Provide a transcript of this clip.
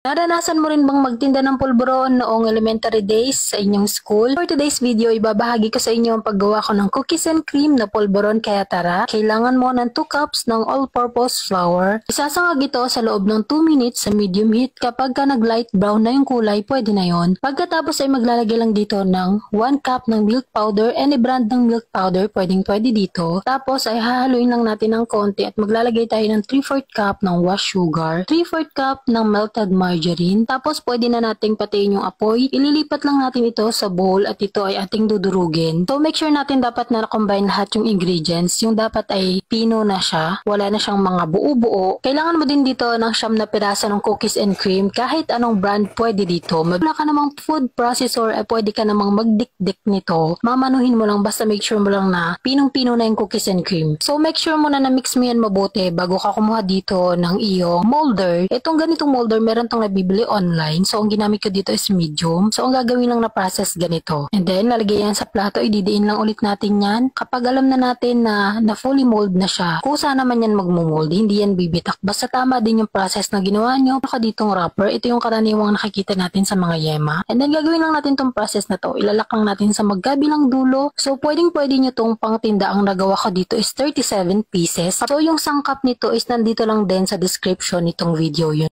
Naranasan mo rin bang magtinda ng pulburon noong elementary days sa inyong school? For today's video, ibabahagi ko sa inyo ang paggawa ko ng cookies and cream na pulburon, kaya tara. Kailangan mo ng 2 cups ng all-purpose flour. Isasangag ito sa loob ng 2 minutes sa medium heat. Kapag ka nag-light brown na yung kulay, pwede na yon. Pagkatapos ay maglalagay lang dito ng 1 cup ng milk powder, any brand ng milk powder, pwede dito. Tapos ay hahaluin lang natin ng konti at maglalagay tayo ng 3/4 cup ng wash sugar, 3/4 cup ng melted margarine. Tapos pwede na nating patiin yung apoy. Ililipat lang natin ito sa bowl at ito ay ating dudurugin. So make sure natin dapat na combine lahat yung ingredients. Yung dapat ay pino na siya. Wala na siyang mga buo-buo. Kailangan mo din dito ng 9 na piraso ng cookies and cream. Kahit anong brand pwede dito. Wala ka namang food processor ay pwede ka namang magdikdik nito. Mamanuhin mo lang, basta make sure mo lang na pinong-pino na yung cookies and cream. So make sure mo na na-mix mo yan mabuti bago ka kumuha dito ng iyong molder. Itong ganitong molder meron tong nabibili online. So, ang ginamit ko dito is medium. So, ang gagawin lang na process ganito. And then, lalagay yan sa plato. Ididiin lang ulit natin yan. Kapag alam na natin na fully mold na siya, kusa naman yan magmumold. Hindi yan bibitak. Basta tama din yung process na ginawa nyo. Baka ditong wrapper. Ito yung karaniwang nakikita natin sa mga yema. And then, gagawin lang natin tong process na to. Ilalak lang natin sa magkabilang dulo. So, pwede nyo tong pangtinda. Ang nagawa ko dito is 37 pieces. So, yung sangkap nito is nandito lang din sa description nitong video yun.